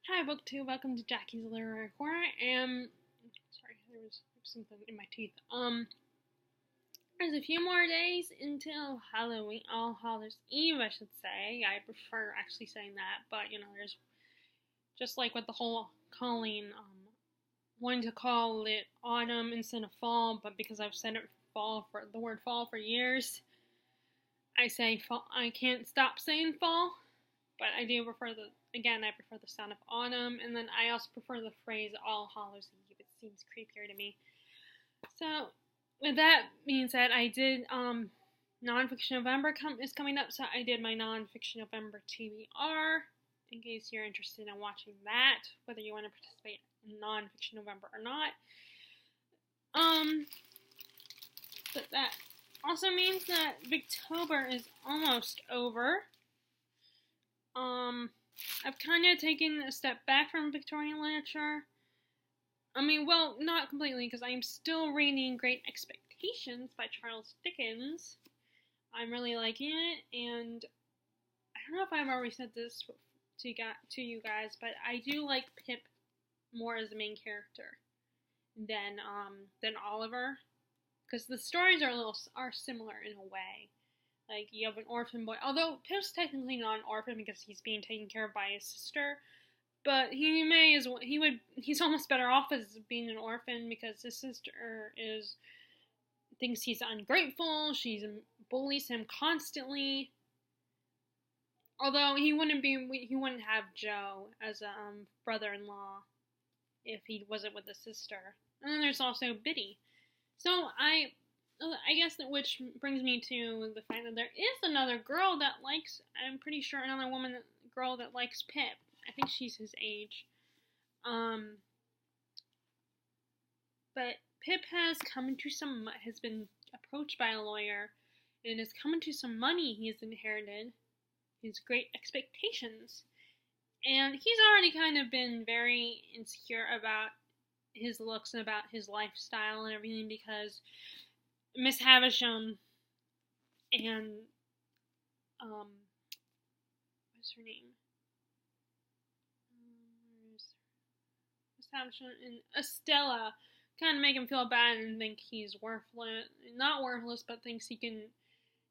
Hi, BookTube. Welcome to Jackie's Literary Corner. Sorry, there was something in my teeth. There's a few more days until Halloween, All Hallows Eve, I should say. I prefer actually saying that, but there's just like with the whole calling, wanting to call it autumn instead of fall, but because I've said it the word fall for years, I say fall. I can't stop saying fall. But I do prefer I prefer the sound of autumn, and then I also prefer the phrase All Hallows Eve. It seems creepier to me. So, with that being said, I did, Nonfiction November is coming up, so I did my Nonfiction November TBR, in case you're interested in watching that, whether you want to participate in Nonfiction November or not. But that also means that Victober is almost over. I've kind of taken a step back from Victorian literature. Well, not completely, because I'm still reading Great Expectations by Charles Dickens. I'm really liking it, and I don't know if I've already said this to you guys, but I do like Pip more as the main character than Oliver, because the stories are similar in a way. Like, you have an orphan boy, although Pip's technically not an orphan because he's being taken care of by his sister, but he's almost better off as being an orphan because his sister thinks he's ungrateful, she bullies him constantly, although he wouldn't have Joe as a brother-in-law if he wasn't with his sister. And then there's also Biddy. So I guess which brings me to the fact that there is another girl that likes, I'm pretty sure another girl that likes Pip. I think she's his age. But Pip has been approached by a lawyer and has come into some money he has inherited, his Great Expectations. And he's already kind of been very insecure about his looks and about his lifestyle and everything because Miss Havisham and, what's her name? Miss Havisham and Estella kind of make him feel bad and think he's not worthless, but thinks he can,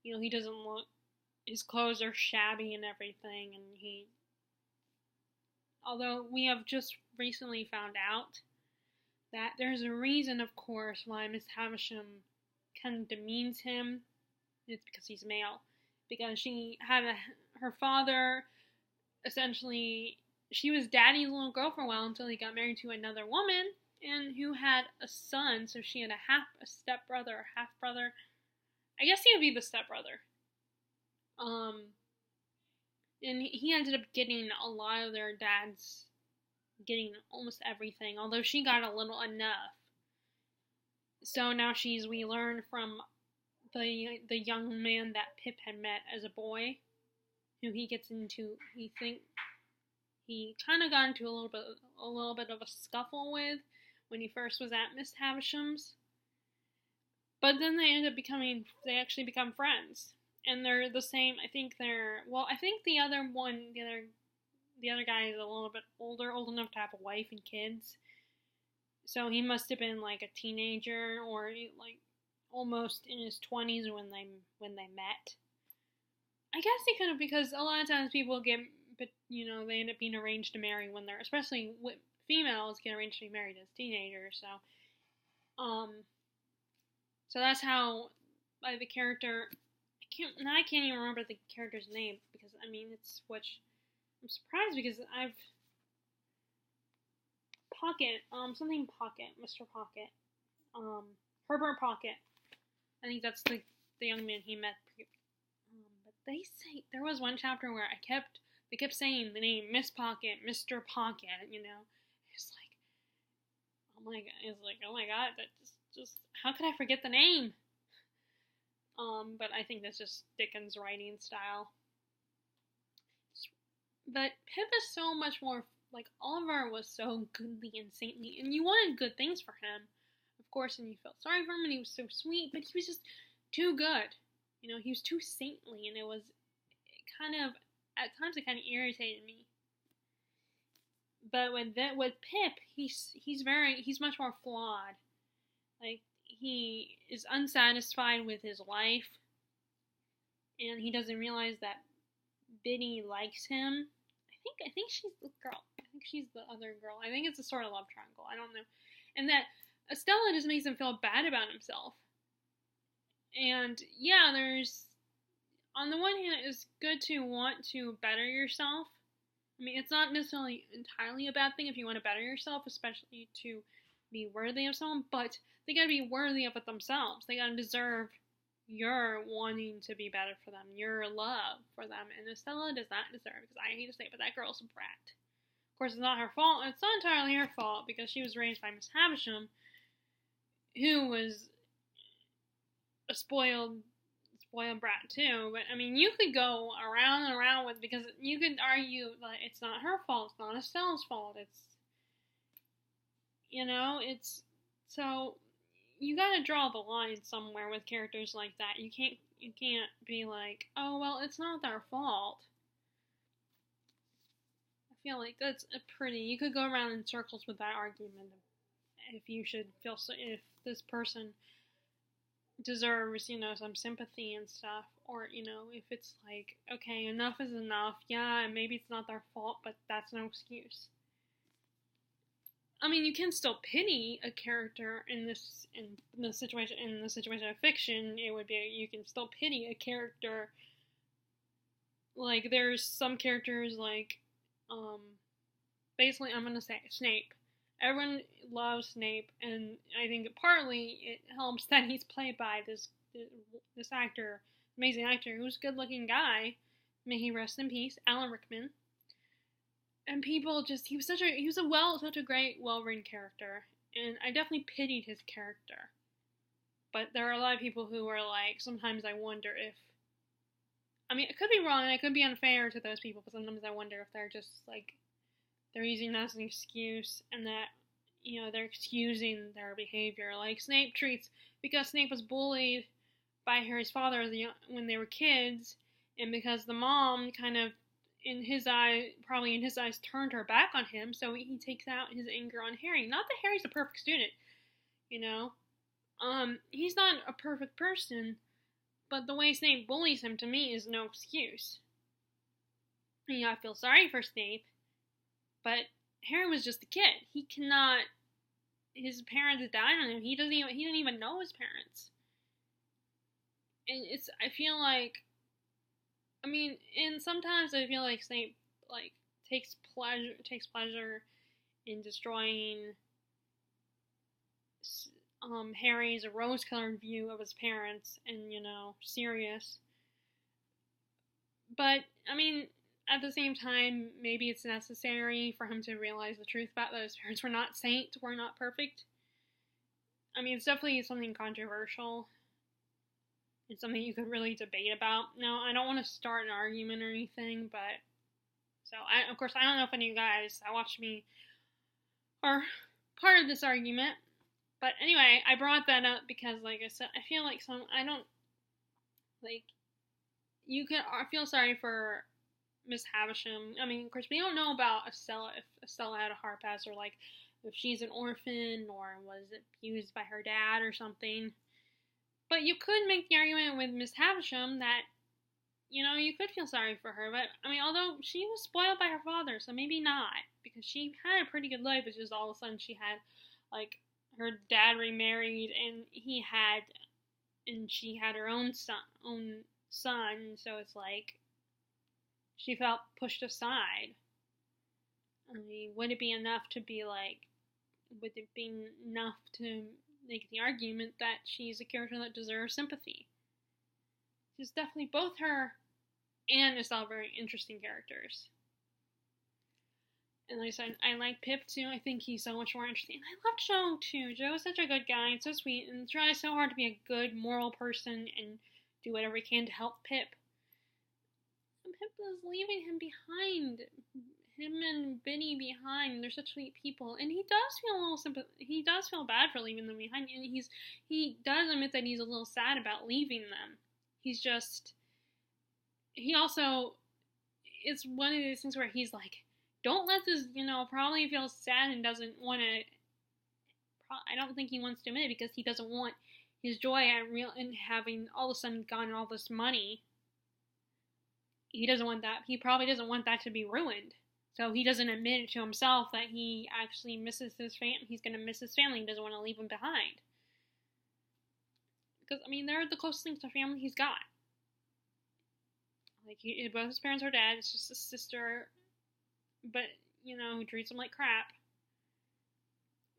he doesn't look, his clothes are shabby and everything, and although we have just recently found out that there's a reason, of course, why Miss Havisham kind of demeans him. It's because he's male. Because her father, essentially, she was daddy's little girl for a while until he got married to another woman, and who had a son, so she had a stepbrother or half-brother. I guess he would be the stepbrother. And he ended up getting a lot of their dads, getting almost everything, although she got a little enough. So now we learn from the young man that Pip had met as a boy, who he kind of got into a little bit of a scuffle with when he first was at Miss Havisham's. But then they actually become friends. And they're the same, I think the other guy is a little bit older, old enough to have a wife and kids. So he must have been like a teenager or like almost in his 20s when they met. I guess he could have, because a lot of times people they end up being arranged to marry when especially females get arranged to be married as teenagers. So that's how the character. I can't even remember the character's name because I'm surprised because something Pocket, Mr. Pocket, Herbert Pocket. I think that's the young man he met. But they say there was one chapter where they kept saying the name Miss Pocket, Mr. Pocket. It's like, oh my god, that just how could I forget the name? But I think that's just Dickens' writing style. But Pip is so much more, like, Oliver was so goodly and saintly, and you wanted good things for him, of course, and you felt sorry for him, and he was so sweet, but he was just too good. He was too saintly, and at times it kind of irritated me. But with Pip, he's much more flawed. Like, he is unsatisfied with his life, and he doesn't realize that Biddy likes him. I think she's the girl. I think she's the other girl. I think it's a sort of love triangle. I don't know. And that Estella just makes him feel bad about himself. And yeah, there's, on the one hand, it's good to want to better yourself. I mean, it's not necessarily entirely a bad thing if you want to better yourself, especially to be worthy of someone, but they gotta be worthy of it themselves. They gotta deserve your wanting to be better for them, your love for them, and Estella does not deserve it, because I hate to say it, but that girl's a brat. Of course, it's not her fault, and it's not entirely her fault, because she was raised by Miss Havisham, who was a spoiled brat too. But I mean, you could go around and around with, because you could argue that it's not her fault, it's not Estella's fault, it's, it's, so you gotta draw the line somewhere with characters like that. You can't be like, oh well, it's not their fault. I feel like that's you could go around in circles with that argument if this person deserves, some sympathy and stuff, or, if it's like, okay, enough is enough, yeah, maybe it's not their fault, but that's no excuse. I mean, you can still pity a character in the situation of fiction. It would be, you can still pity a character. Like, there's some characters like, basically, I'm gonna say Snape. Everyone loves Snape, and I think partly it helps that he's played by this actor, amazing actor, who's a good-looking guy. May he rest in peace, Alan Rickman. And people just, he was such a great, well-written character, and I definitely pitied his character. But there are a lot of people who are like, sometimes I wonder if, I mean, it could be wrong, and it could be unfair to those people, but sometimes I wonder if they're just, like, they're using that as an excuse, and that, they're excusing their behavior. Like, because Snape was bullied by Harry's father when they were kids, and because the mom kind of, probably in his eyes, turned her back on him, so he takes out his anger on Harry. Not that Harry's a perfect student, he's not a perfect person, but the way Snape bullies him, to me, is no excuse. I feel sorry for Snape, but Harry was just a kid. His parents died on him. He didn't even know his parents. And I feel like, and sometimes I feel like Snape, like, takes pleasure in destroying Harry's rose-colored view of his parents and, Sirius. But, at the same time, maybe it's necessary for him to realize the truth about that his parents were not saints, were not perfect. It's definitely something controversial. It's something you could really debate about. Now, I don't want to start an argument or anything, but, of course, I don't know if any of you guys that watch me are part of this argument. But anyway, I brought that up because, like I said, I feel like I feel sorry for Miss Havisham. Of course, we don't know about Estella, if Estella had a heart pass, or, like, if she's an orphan, or was abused by her dad or something. But you could make the argument with Miss Havisham that, you could feel sorry for her. But, although she was spoiled by her father, so maybe not. Because she had a pretty good life, it's just all of a sudden she had, like, her dad remarried, and she had her own son, so it's like, she felt pushed aside. Would it be enough to make the argument that she's a character that deserves sympathy? She's definitely, both her and Estelle, very interesting characters. And like I said, I like Pip too. I think he's so much more interesting. I love Joe too. Joe is such a good guy and so sweet, and tries so hard to be a good, moral person and do whatever he can to help Pip. And Pip is leaving him behind. Him and Benny behind. They're such sweet people, and he does feel a little he does feel bad for leaving them behind, and he does admit that he's a little sad about leaving them. He also, it's one of those things where he's like don't let this, probably feels sad and doesn't want to. I don't think he wants to admit it because he doesn't want his joy in having all of a sudden gotten all this money. He doesn't want that. He probably doesn't want that to be ruined. So he doesn't admit it to himself that he actually misses his family. He's going to miss his family. He doesn't want to leave them behind. Because, they're the closest things to family he's got. Like, both his parents are dead. It's just his sister, but, who treats him like crap.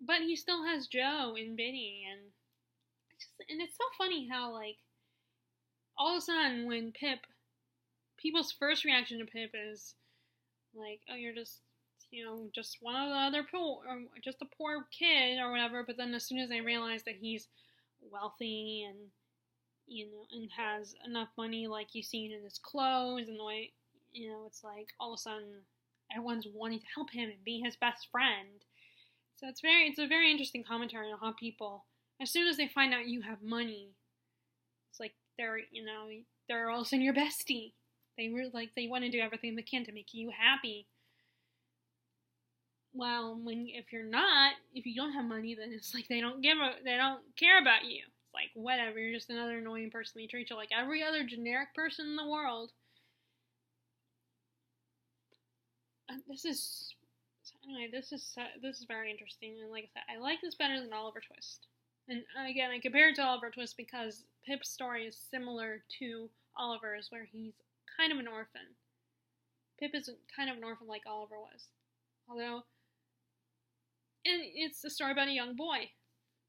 But he still has Joe and Benny, and it's so funny how, like, all of a sudden when people's first reaction to Pip is, like, oh, you're just, just one of the other poor, or just a poor kid or whatever, but then as soon as they realize that he's wealthy and, and has enough money, like you see in his clothes and the way, it's like all of a sudden everyone's wanting to help him and be his best friend. So it's a very interesting commentary on how people, as soon as they find out you have money, it's like they're all of a sudden your bestie. They they want to do everything they can to make you happy. Well, if you don't have money, then it's like they don't care about you. It's like, whatever, you're just another annoying person. They treat you like every other generic person in the world. This is very interesting, and like I said, I like this better than Oliver Twist. And again, I compare it to Oliver Twist because Pip's story is similar to Oliver's, where he's kind of an orphan. Pip is kind of an orphan like Oliver was. Although, and it's a story about a young boy.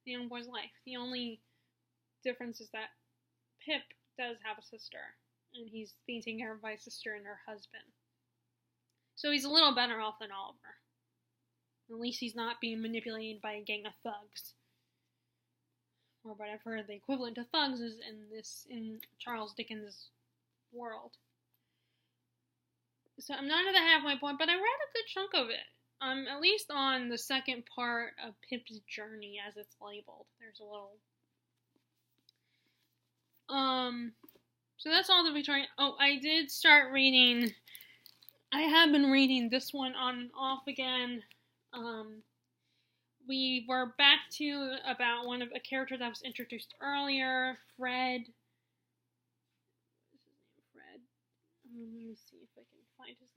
The young boy's life. The only difference is that Pip does have a sister, and he's being taken care of by his sister and her husband. So he's a little better off than Oliver. At least he's not being manipulated by a gang of thugs. Or whatever the equivalent to thugs is in Charles Dickens' world. So I'm not at the halfway point, but I read a good chunk of it. At least on the second part of Pip's journey, as it's labeled. There's a little. So that's all the Victorian. Oh, I did start reading. I have been reading this one on and off again. We were back to about a character that was introduced earlier, Fred. Fred. Let me see if I can find his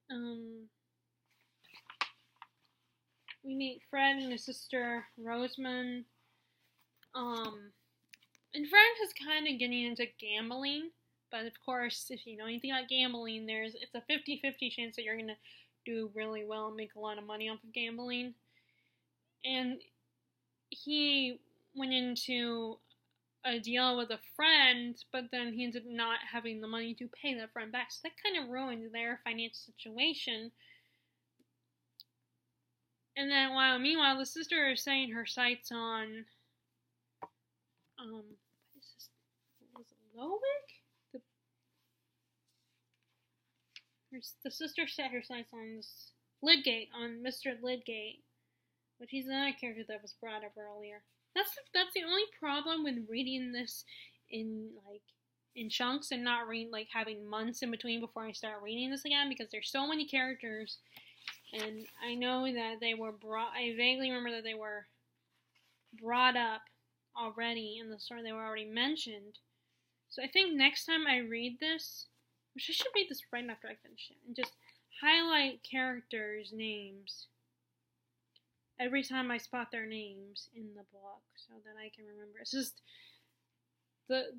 name. We meet Fred and his sister Rosamund. And Fred is kind of getting into gambling, but of course, if you know anything about gambling, it's a 50-50 chance that you're gonna do really well and make a lot of money off of gambling. And he went into a deal with a friend, but then he ended up not having the money to pay that friend back, so that kind of ruined their financial situation. And then, meanwhile, the sister is setting her sights on, was it Lowick? The sister set her sights on this Lydgate, on Mr. Lydgate, which is another character that was brought up earlier. That's the only problem with reading this in chunks and not having months in between before I start reading this again, because there's so many characters, and I know that I vaguely remember that they were brought up already in the story. They were already mentioned. So I think next time I read this, which I should read this right after I finish it, and just highlight characters' names every time I spot their names in the book, so that I can remember. It's just the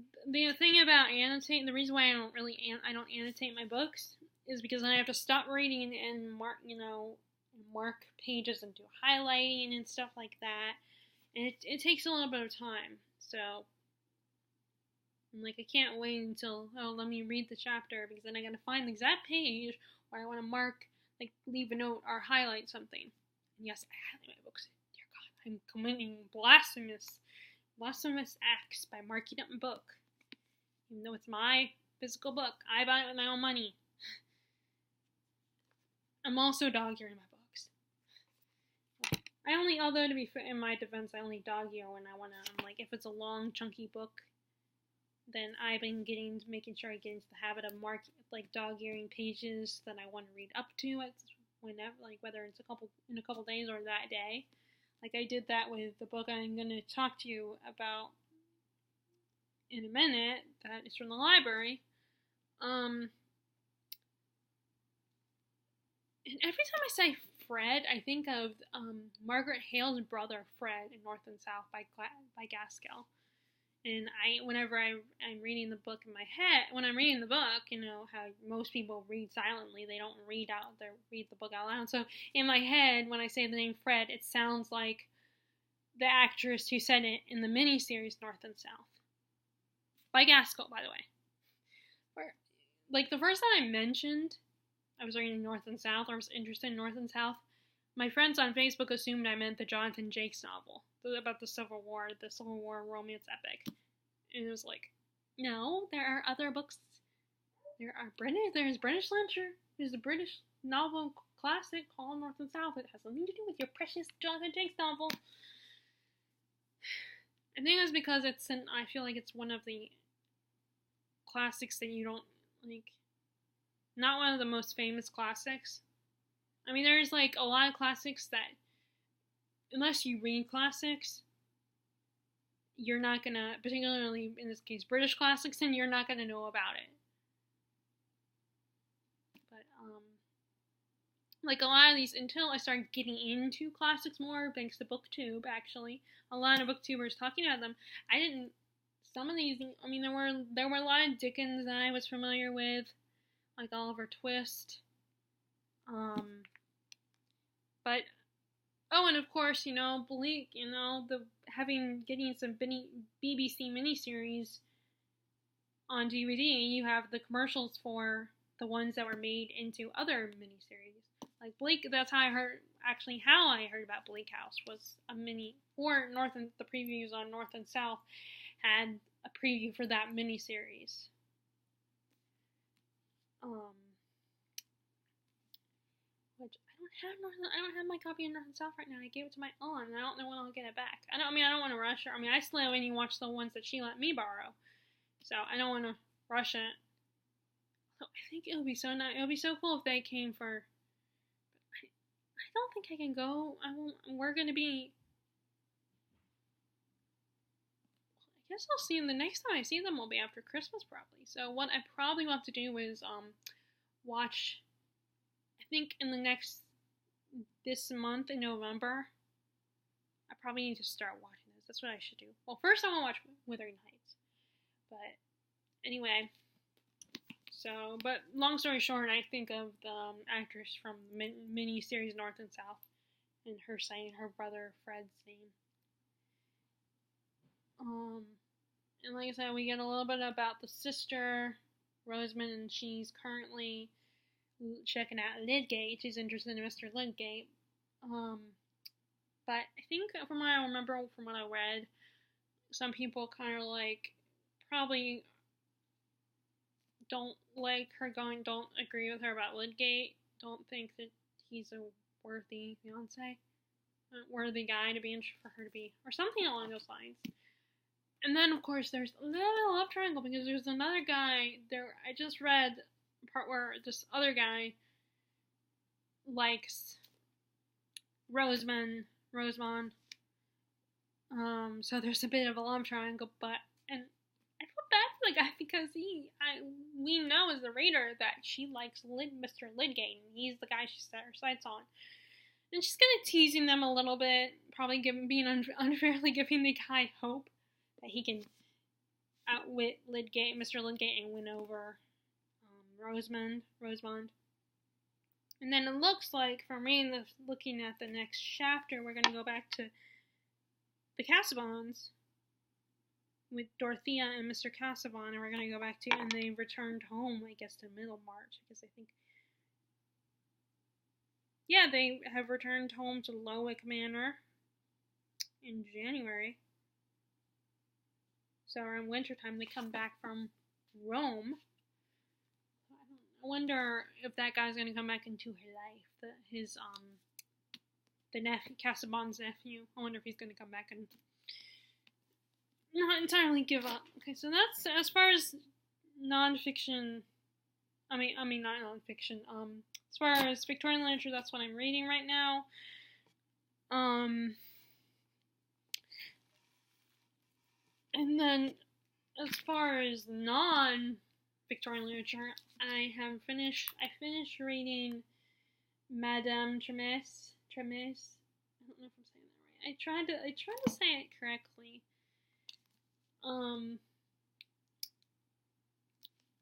thing about annotating. The reason why I don't annotate my books is because then I have to stop reading and mark pages and do highlighting and stuff like that, and it takes a little bit of time. So I can't wait until let me read the chapter, because then I gotta find the exact page where I want to mark, leave a note or highlight something. And yes, I highlight my books. Dear God, I'm committing blasphemous acts by marking up my book, even though it's my physical book. I buy it with my own money. I'm also dog-earing my books. Although to be fair, in my defense, I only dog-ear when I want to, if it's a long, chunky book, then I've been making sure I get into the habit of dog-earing pages that I want to read up to whenever, whether it's in a couple days or that day. Like I did that with the book I'm going to talk to you about in a minute. That is from the library. And every time I say Fred, I think of Margaret Hale's brother Fred in North and South by Gaskell. And whenever I'm reading the book in my head, when I'm reading the book, how most people read silently, they don't read the book out loud. So in my head, when I say the name Fred, it sounds like the actress who said it in the miniseries North and South by Gaskell, by the way. The first time I mentioned I was reading North and South, or was interested in North and South, my friends on Facebook assumed I meant the Jonathan Jakes novel about the Civil War romance epic. And it was like, no, there are other books. There's British literature. There's a British novel classic called North and South. It has something to do with your precious Jonathan Jakes novel. I think it's because I feel like it's one of the classics that you don't, not one of the most famous classics. I mean, there's a lot of classics that, unless you read classics, you're not gonna, particularly in this case, British classics, and you're not gonna know about it. But, a lot of these, until I started getting into classics more, thanks to BookTube, actually, a lot of BookTubers talking about them, some of these, there were a lot of Dickens that I was familiar with, like Oliver Twist, but, and of course, Bleak, getting some BBC miniseries on DVD, you have the commercials for the ones that were made into other miniseries. Like Bleak, that's how I heard about Bleak House was the previews on North and South had a preview for that miniseries. Which I don't have my copy of North and South right now. I gave it to my aunt, and I don't know when I'll get it back. I don't want to rush her. I still haven't even watched the ones that she let me borrow, so I don't want to rush it. So I think it would be so nice. It would be so cool if they came for. I don't think I can go. We're gonna be. I guess I'll see them. The next time I see them will be after Christmas, probably. So what I probably want to do is watch. I think this month in November, I probably need to start watching this. That's what I should do. Well, first I want to watch Wuthering Heights. But anyway, but long story short, I think of the actress from the mini-series North and South, and her saying her brother Fred's name. And like I said, we get a little bit about the sister, Rosamund, and she's currently checking out Lydgate. She's interested in Mr. Lydgate. But I think from what I remember, from what I read, some people kind of probably don't like her don't agree with her about Lydgate, don't think that he's a worthy fiance, worthy guy to be interested for her to be, or something along those lines. And then, of course, there's a little love triangle, because there's another guy there. I just read a part where this other guy likes Rosamund. So there's a bit of a love triangle, and I feel bad for the guy, because we know as the reader that she likes Mr. Lydgate, and he's the guy she set her sights on. And she's kind of teasing them a little bit, probably being unfairly giving the guy hope that he can outwit Mr. Lydgate, and win over Rosamund. And then it looks like, for me, looking at the next chapter, we're going to go back to the Casaubons with Dorothea and Mr. Casaubon, and we're going to go back to, and they returned home, I guess, to middle March, because I think, yeah, they have returned home to Lowick Manor in January. So around wintertime, they come back from Rome. I wonder if that guy's going to come back into her life, the nephew, Casaubon's nephew. I wonder if he's going to come back and not entirely give up. Okay, so that's as far as nonfiction. I mean not nonfiction. As far as Victorian literature, that's what I'm reading right now. And then as far as non-Victorian literature, I finished reading Madame Tremes. I don't know if I'm saying that right. I tried to say it correctly.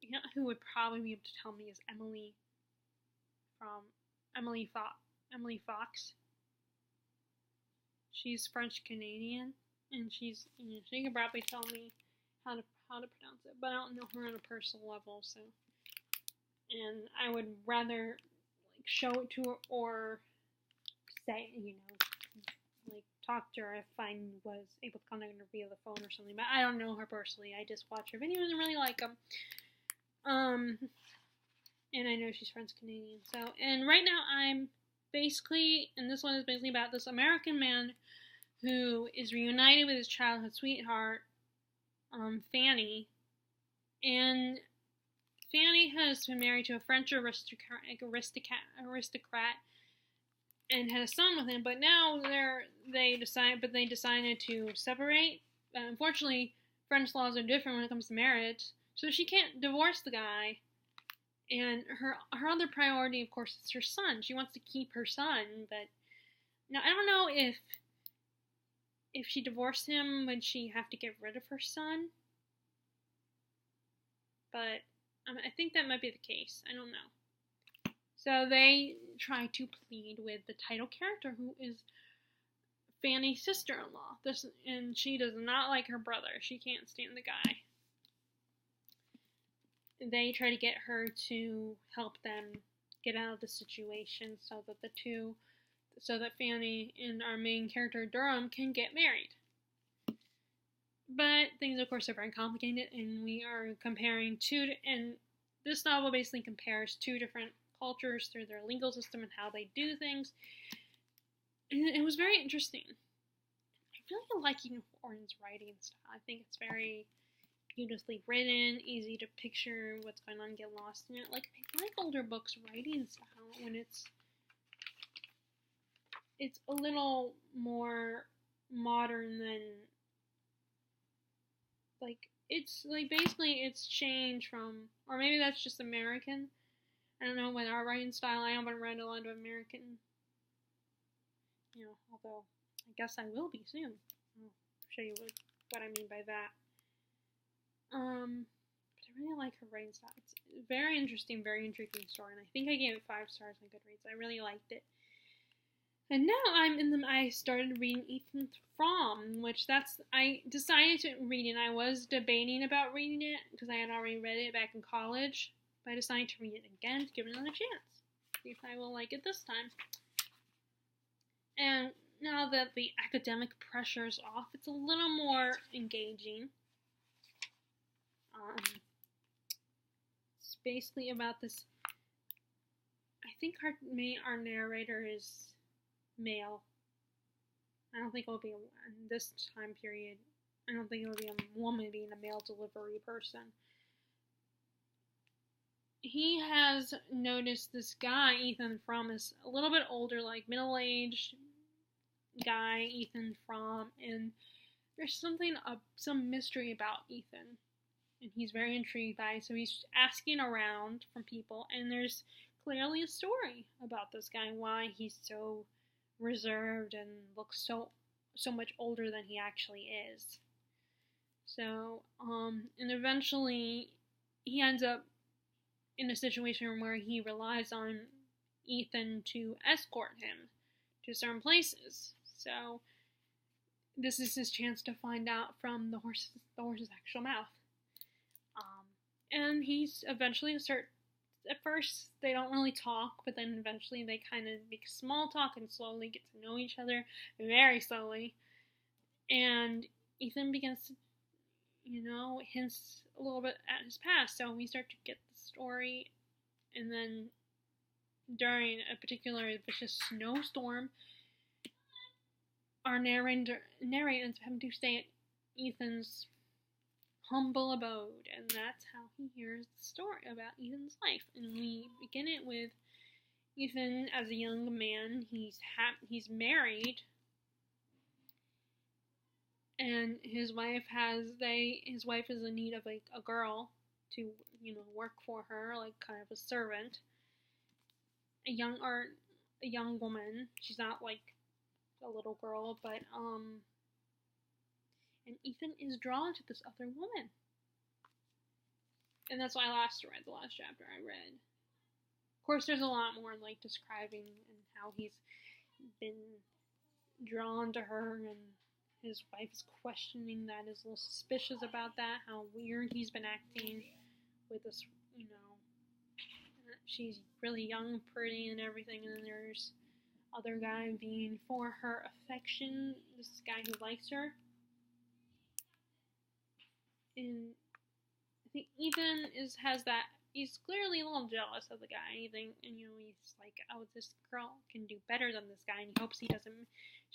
You know who would probably be able to tell me is Emily from Emily Fox. She's French Canadian, and she can probably tell me how to pronounce it, but I don't know her on a personal level, so. And I would rather show it to her or say, talk to her if I was able to contact her via the phone or something. But I don't know her personally. I just watch her videos and really like them. And I know she's French Canadian. So, and right now I'm basically, and this one is basically about this American man who is reunited with his childhood sweetheart, Fanny. And Fanny has been married to a French aristocrat and had a son with him, but now they decided to separate. Unfortunately, French laws are different when it comes to marriage, so she can't divorce the guy. And her other priority, of course, is her son. She wants to keep her son, but now I don't know if she divorced him, would she have to get rid of her son? But I think that might be the case. I don't know. So they try to plead with the title character, who is Fanny's sister-in-law. And she does not like her brother. She can't stand the guy. They try to get her to help them get out of the situation so that Fanny and our main character Durham can get married. But things, of course, are very complicated, and we are comparing and this novel basically compares two different cultures through their legal system and how they do things. And it was very interesting. I really like Ethan Horton's writing style. I think it's very beautifully written, easy to picture what's going on, get lost in it. Like, I like older books' writing style when it's a little more modern than, basically it's changed from, or maybe that's just American. I don't know, with our writing style, I haven't read a lot of American, although I guess I will be soon. I'll show you what I mean by that. But I really like her writing style. It's a very interesting, very intriguing story, and I think I gave it 5 stars on Goodreads. I really liked it. And now I started reading Ethan Frome, I decided to read it. I was debating about reading it because I had already read it back in college, but I decided to read it again to give it another chance. See if I will like it this time. And now that the academic pressure is off, it's a little more engaging. It's basically about this. I think our narrator is male. I don't think it'll be in this time period. I don't think it'll be a woman being a mail delivery person. He has noticed this guy, Ethan Frome, is a little bit older, like middle-aged guy, Ethan Frome, and there's some mystery about Ethan. And he's very intrigued by it, so he's asking around from people, and there's clearly a story about this guy, why he's so reserved and looks so much older than he actually is. So, and eventually he ends up in a situation where he relies on Ethan to escort him to certain places. So this is his chance to find out from the horse's actual mouth. And he's eventually at first they don't really talk, but then eventually they kind of make small talk and slowly get to know each other, very slowly. And Ethan begins to, hints a little bit at his past, so we start to get the story. And then during a particular vicious snowstorm, our narrator ends up having to stay Ethan's humble abode, and that's how he hears the story about Ethan's life. And we begin it with Ethan as a young man. He's married, and his wife is in need of like a girl to work for her, like kind of a servant, a young woman. She's not like a little girl, but and Ethan is drawn to this other woman. And that's why I read the last chapter I read. Of course, there's a lot more like describing and how he's been drawn to her, and his wife is questioning that, is a little suspicious about that, how weird he's been acting with this, she's really young and pretty and everything, and then there's other guy vying for her affection, this guy who likes her. And I think Ethan he's clearly a little jealous of the guy. He's like, oh, this girl can do better than this guy, and he hopes she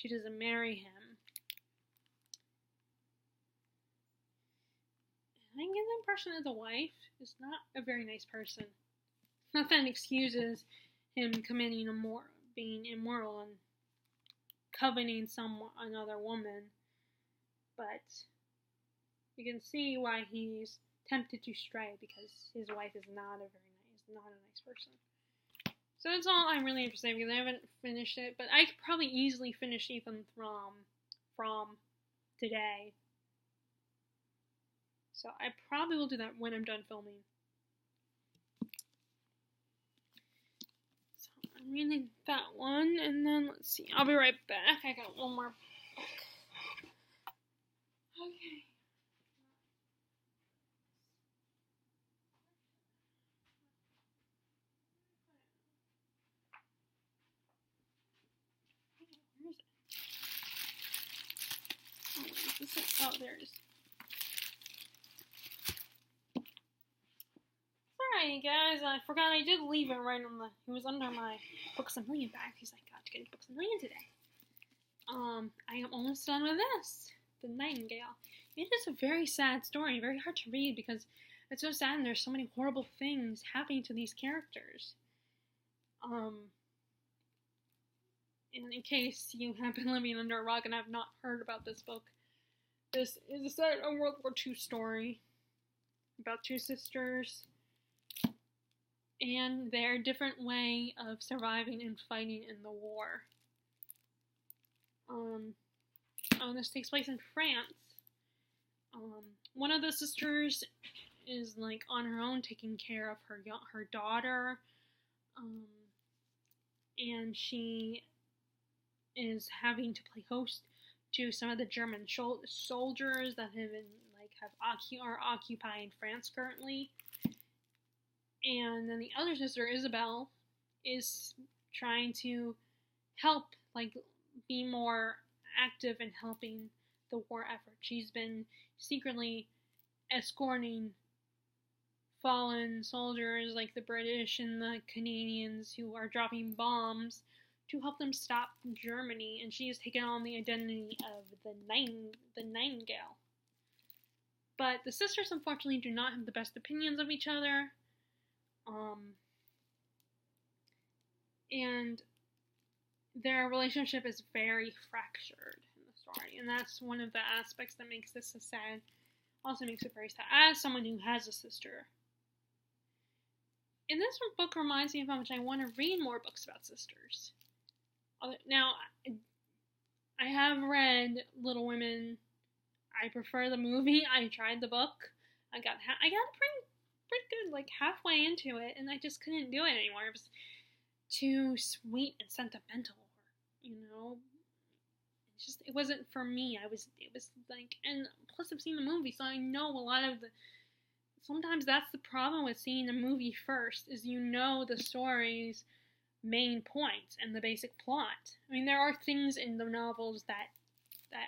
doesn't marry him. And I get the impression that the wife is not a very nice person. Not that it excuses him committing being immoral and coveting another woman, but you can see why he's tempted to stray, because his wife is not a nice person. So that's all I'm really interested in, because I haven't finished it, but I could probably easily finish Ethan from today. So I probably will do that when I'm done filming. So I'm reading that one, and then let's see. I'll be right back. I got one more book. Okay. Oh, there it is. Sorry, guys. I forgot I did leave it right on it was under my Books A Million bag, because I got to get Books A Million today. I am almost done with this. The Nightingale. It is a very sad story, very hard to read, because it's so sad and there's so many horrible things happening to these characters. In case you have been living under a rock and have not heard about this book, this is a World War II story about two sisters and their different way of surviving and fighting in the war. This takes place in France. One of the sisters is like on her own taking care of her daughter, and she is having to play host to some of the German soldiers that are occupying France currently. And then the other sister, Isabel, is trying to help, be more active in helping the war effort. She's been secretly escorting fallen soldiers like the British and the Canadians who are dropping bombs to help them stop Germany, and she has taken on the identity of the Nightingale. But the sisters unfortunately do not have the best opinions of each other, and their relationship is very fractured in the story, and that's one of the aspects that makes this also makes it very sad, as someone who has a sister. And this book reminds me of how much I want to read more books about sisters. Now, I have read Little Women. I prefer the movie. I tried the book. I got pretty good, halfway into it, and I just couldn't do it anymore. It was too sweet and sentimental, it wasn't for me. And plus I've seen the movie, so I know a lot of sometimes that's the problem with seeing a movie first, is the story's main points and the basic plot. I mean, there are things in the novels that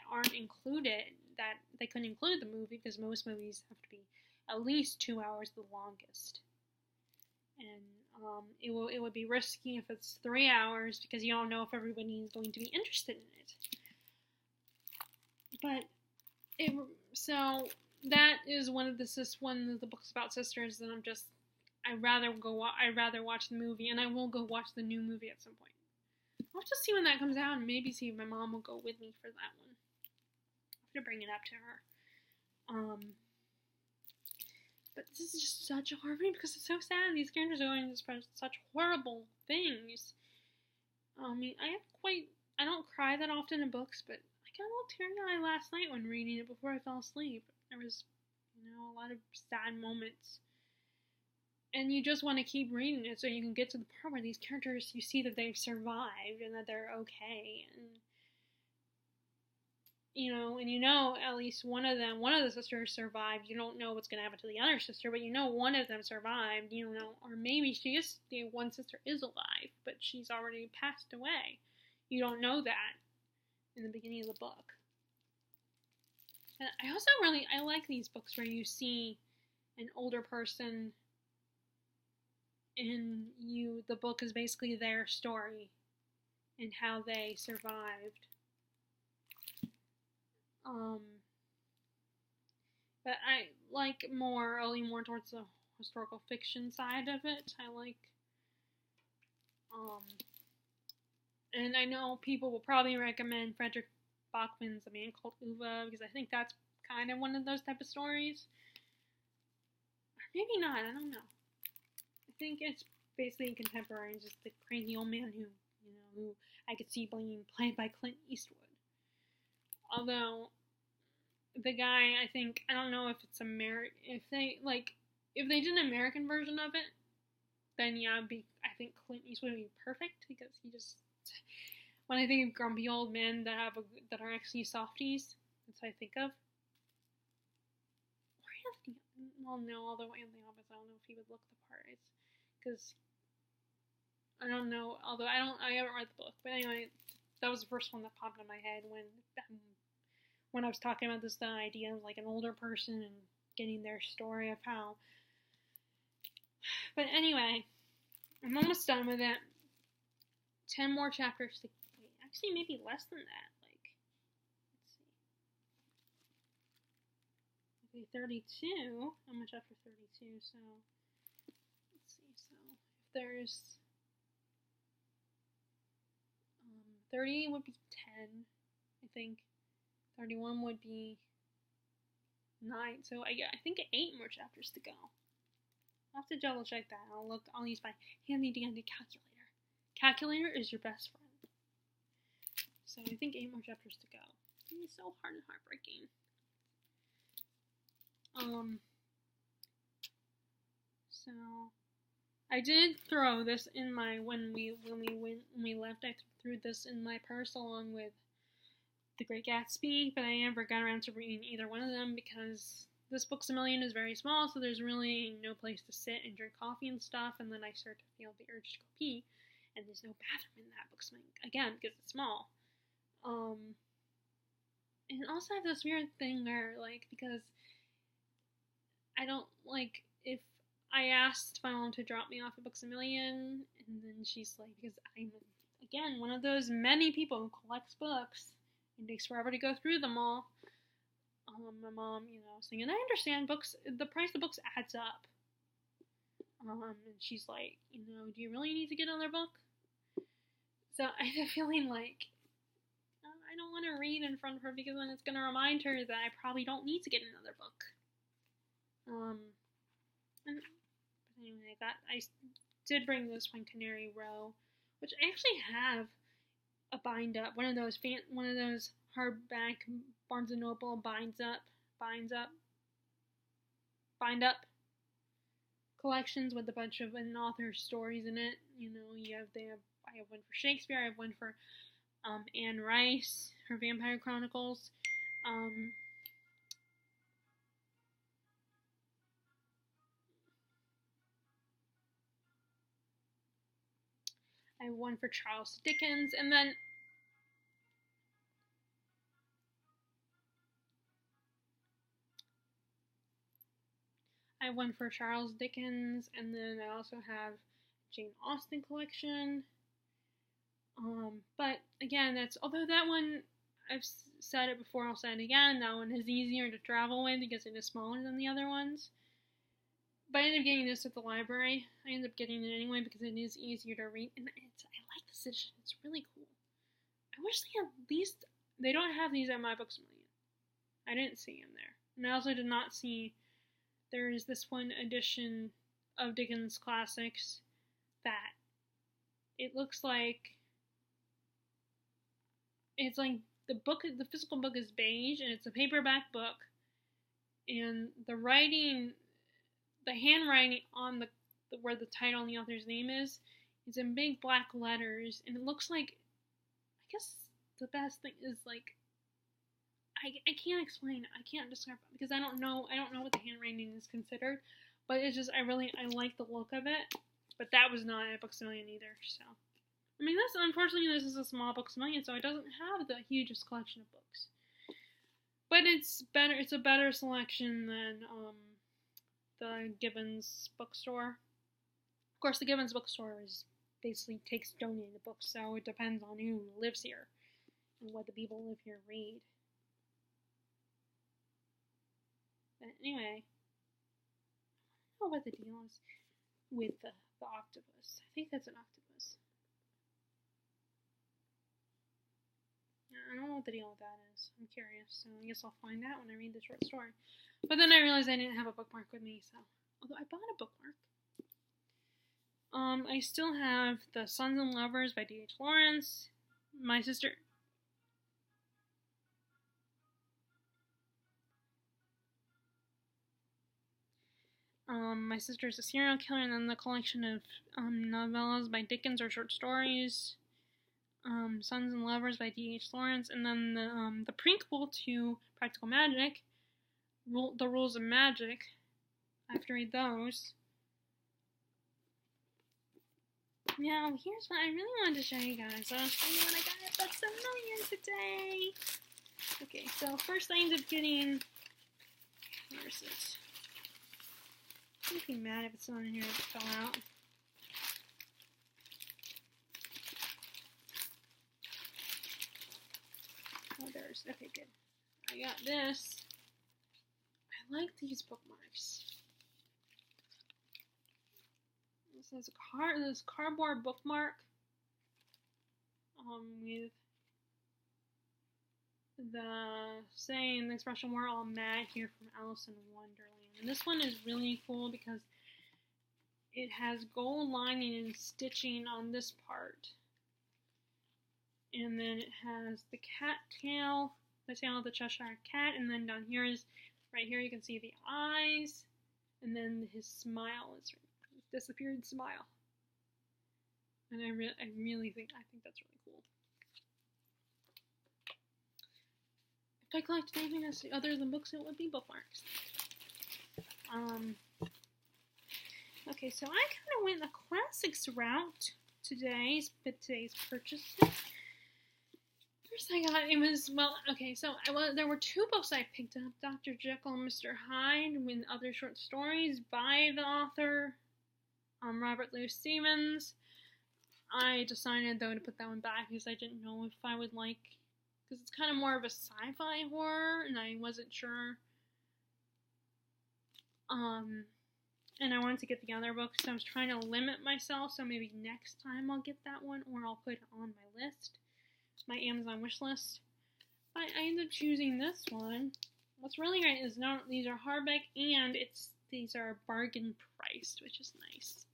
aren't included, that they couldn't include the movie, because most movies have to be at least 2 hours the longest. And it would be risky if it's 3 hours, because you don't know if everybody is going to be interested in it. But So that is one of the books about sisters that I'd rather watch the movie, and I will go watch the new movie at some point. I'll just see when that comes out, and maybe see if my mom will go with me for that one. I'll have to bring it up to her. But this is just such a horror movie because it's so sad. These characters are going through such horrible things. I don't cry that often in books, but I got a little teary-eyed last night when reading it before I fell asleep. There was, a lot of sad moments. And you just want to keep reading it so you can get to the part where these characters, you see that they've survived and that they're okay. And, at least one of the sisters survived. You don't know what's going to happen to the other sister, but one of them survived, or maybe the one sister is alive, but she's already passed away. You don't know that in the beginning of the book. And I like these books where you see an older person and the book is basically their story and how they survived. But I like more towards the historical fiction side of it. I like, and I know people will probably recommend Frederick Bachman's A Man Called Ove, because I think that's kind of one of those type of stories. Or maybe not, I don't know. I think it's basically contemporary, just the crazy old man who I could see being played by Clint Eastwood. Although, the guy, I don't know if it's if they did an American version of it, then yeah, I think Clint Eastwood would be perfect, because he just, when I think of grumpy old men that are actually softies, that's what I think of. Or Anthony, well no, although Anthony Hopkins, I don't know if he would look the part, because, I don't know, although I haven't read the book, but anyway, that was the first one that popped in my head when I was talking about the idea of like an older person and getting their story of how. But anyway, I'm almost done with it. 10 more chapters to wait. Actually, maybe less than that. Let's see. 32. I'm on chapter 32, so let's see. So if there's 30 would be 10, I think. 31 would be 9, so I think 8 more chapters to go. I'll have to double check that. I'll use my handy dandy calculator. Calculator is your best friend. So I think 8 more chapters to go. It's so hard and heartbreaking. So I did throw this in my when we left. I threw this in my purse along with The Great Gatsby, but I never got around to reading either one of them because this Books A Million is very small, so there's really no place to sit and drink coffee and stuff, and then I start to feel the urge to go pee, and there's no bathroom in that Books A Million, again, because it's small. And also I have this weird thing where, because I don't, if I asked my mom to drop me off at Books A Million, and then she's like, because I'm, again, one of those many people who collects books, it takes forever to go through them all. My mom, saying, and I understand the price of books adds up. And she's like, do you really need to get another book? So I have a feeling like I don't want to read in front of her because then it's going to remind her that I probably don't need to get another book. But anyway, I did bring this one, Canary Row, which I actually have a bind up, one of those hardback Barnes and Noble bind up collections with a bunch of an author's stories in it. I have one for Shakespeare. I have one for Anne Rice, her Vampire Chronicles. I have one for Charles Dickens, and then I have one for Charles Dickens, and then I also have Jane Austen collection. But again, although that one I've said it before, I'll say it again, that one is easier to travel with because it is smaller than the other ones. But I ended up getting this at the library. I ended up getting it anyway because it is easier to read, and I like this edition. It's really cool. I wish they at least, they don't have these at My Books A Million. I didn't see them there. And I also did not see, there is this one edition of Dickens Classics that it looks like, it's like the physical book is beige, and it's a paperback book, and the handwriting on where the title and the author's name is in big black letters, and it looks like, I guess the best thing is like, I can't explain it. I can't describe it because I don't know what the handwriting is considered, but it's just, I like the look of it. But that was not at Books A Million either, so. I mean, unfortunately, this is a small Books A Million, so it doesn't have the hugest collection of books. But it's a better selection than, the Gibbons bookstore. Of course, the Gibbons bookstore basically takes donated books, so it depends on who lives here and what the people who live here read. But anyway, I don't know what the deal is with the octopus. I think that's an octopus. I don't know what the deal with that is. I'm curious, so I guess I'll find out when I read the short story. But then I realized I didn't have a bookmark with me, so. Although I bought a bookmark. I still have The Sons and Lovers by D.H. Lawrence. My sister. My Sister's a Serial Killer, and then the collection of novellas by Dickens or short stories. Sons and Lovers by D.H. Lawrence, and then the prequel to Practical Magic, The Rules of Magic. I have to read those. Now, here's what I really wanted to show you guys. I'll show you what I got at Books A Million today. Okay, so first I ended up getting, where's it? I'd be mad if it's not in here, it fell out. Oh, there's, okay, good. I got this. I like these bookmarks. This is this cardboard bookmark with the saying, the expression, "We're all mad here" from Alice in Wonderland. And this one is really cool because it has gold lining and stitching on this part. And then it has the cat tail, the tail of the Cheshire Cat, and then down here is, right here you can see the eyes, and then his smile is disappeared smile. And I really think that's really cool. If I collected anything else other than books, it would be bookmarks. Okay, so I kind of went the classics route today's purchases. First I got, there were two books I picked up, Dr. Jekyll and Mr. Hyde, with other short stories by the author, Robert Louis Stephens. I decided, though, to put that one back because I didn't know if I would like, because it's kind of more of a sci-fi horror, and I wasn't sure. And I wanted to get the other book, so I was trying to limit myself, so maybe next time I'll get that one, or I'll put it on my list, my Amazon wish list. But I ended up choosing this one. What's really great is these are hardback, and these are bargain priced, which is nice.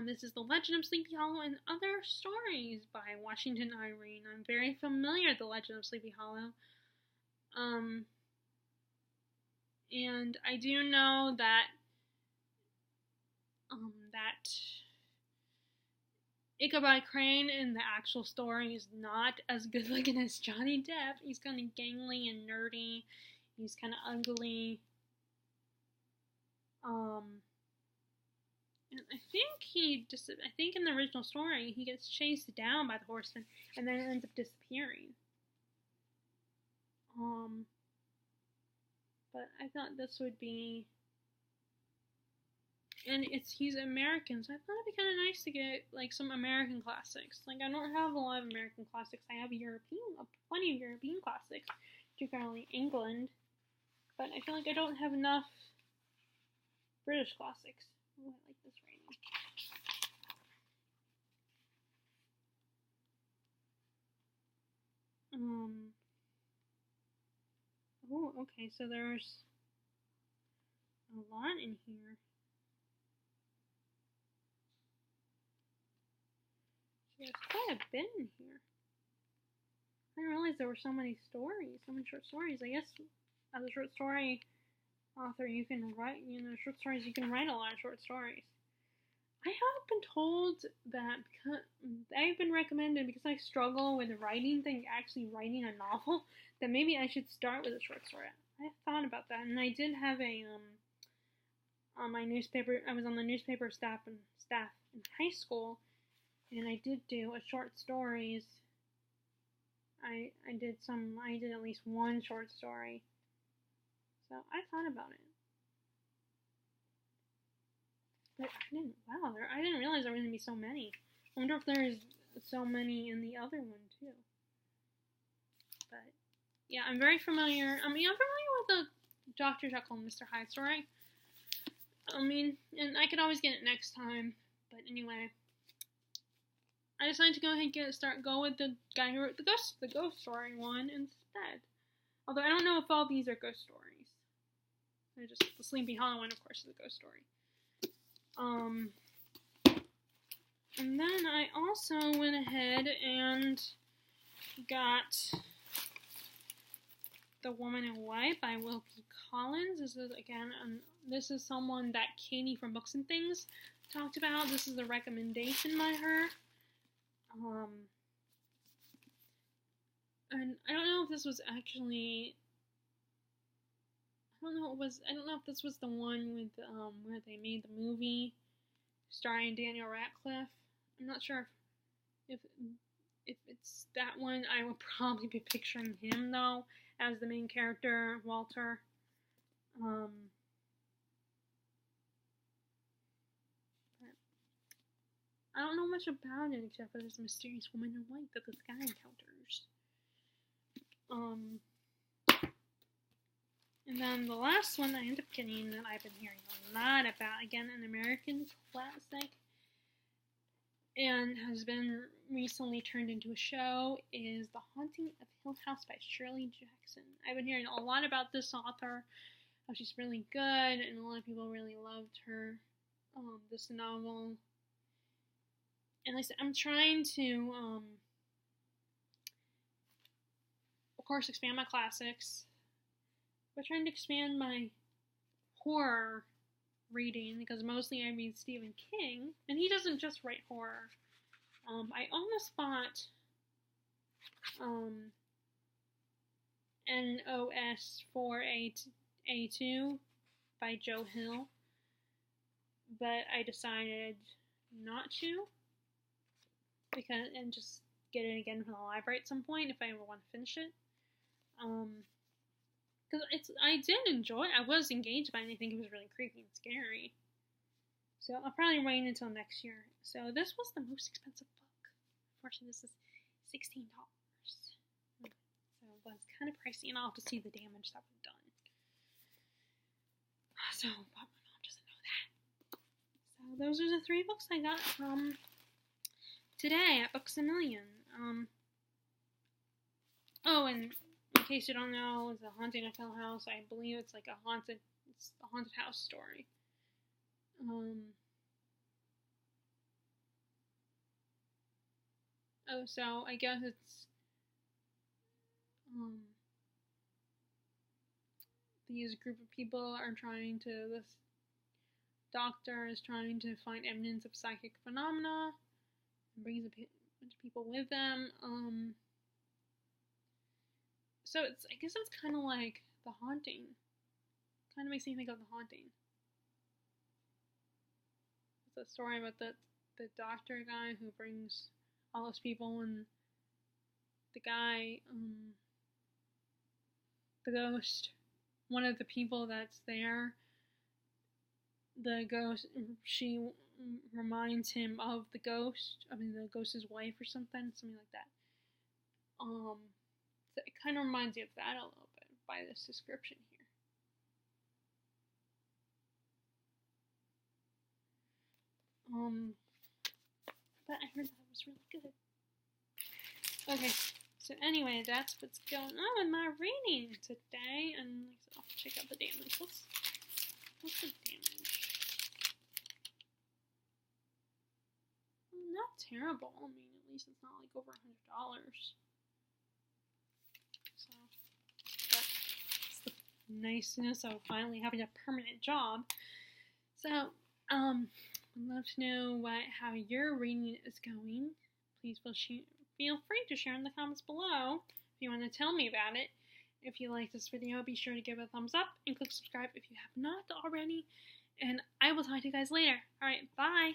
This is The Legend of Sleepy Hollow and Other Stories by Washington Irene. I'm very familiar with The Legend of Sleepy Hollow. And I do know that Ichabod Crane in the actual story is not as good looking as Johnny Depp. He's kind of gangly and nerdy. He's kind of ugly. And I think in the original story, he gets chased down by the horseman and then ends up disappearing. But I thought this would be and he's American, so I thought it'd be kind of nice to get like some American classics. Like I don't have a lot of American classics. I have plenty of European classics, particularly England, but I feel like I don't have enough British classics. Oh, I like this writing. Oh, okay, so there's a lot in here. So there's quite a bit in here. I didn't realize there were so many stories, so many short stories. I guess as a short story author, you can write, short stories, you can write a lot of short stories. I have been told that because I've been recommended, because I struggle with the writing thing, actually writing a novel, that maybe I should start with a short story. I thought about that, and I did have on my newspaper. I was on the newspaper staff in high school, and I did do a short stories. I did at least one short story, so I thought about it. But I didn't realize there were going to be so many. I wonder if there's so many in the other one, too. But, yeah, I'm very familiar. I'm familiar with the Dr. Jekyll and Mr. Hyde story. And I could always get it next time. But anyway, I decided to go ahead and go with the guy who wrote the ghost story one instead. Although I don't know if all these are ghost stories. The Sleepy Hollow one, of course, is a ghost story. And then I also went ahead and got The Woman in White by Will P. Collins. This is someone that Katie from Books and Things talked about. This is a recommendation by her. And I don't know if this was actually. I don't know if this was the one with where they made the movie starring Daniel Radcliffe. I'm not sure if it's that one. I will probably be picturing him though as the main character, Walter. But I don't know much about it except for this mysterious woman in white that this guy encounters. And then the last one I ended up getting that I've been hearing a lot about, again, an American classic, and has been recently turned into a show, is The Haunting of Hill House by Shirley Jackson. I've been hearing a lot about this author, how she's really good, and a lot of people really loved her, this novel. And like I said, I'm trying to, of course, expand my classics. But trying to expand my horror reading, because mostly I read Stephen King, and he doesn't just write horror. I almost bought NOS 4A2 by Joe Hill, but I decided not to, and just get it again from the library at some point if I ever want to finish it. Because I did enjoy it. I was engaged by it, and I think it was really creepy and scary. So I'll probably wait until next year. So this was the most expensive book. Unfortunately, this is $16. So it was kind of pricey, and I'll have to see the damage that was done. So, but my mom doesn't know that. So those are the 3 books I got from today at Books A Million. Oh, and in case you don't know, The Haunting of Hill House, I believe it's like a haunted house story. So I guess it's, these group of people this doctor is trying to find evidence of psychic phenomena, and brings a bunch of people with them, so I guess it's kind of like The Haunting. Kind of makes me think of The Haunting. It's a story about the doctor guy who brings all those people, and the guy, the ghost, one of the people that's there, the ghost, she reminds him of the ghost. I mean, the ghost's wife or something like that. So it kind of reminds you of that a little bit by this description here. But I heard that was really good. Okay, so anyway, that's what's going on in my reading today. And I'll check out the damage. What's the damage? Not terrible. I mean, at least it's not like over $100. So that's the niceness of finally having a permanent job. So, I'd love to know how your reading is going. Please feel free to share in the comments below if you want to tell me about it. If you like this video, be sure to give it a thumbs up and click subscribe if you have not already. And I will talk to you guys later. Alright, bye!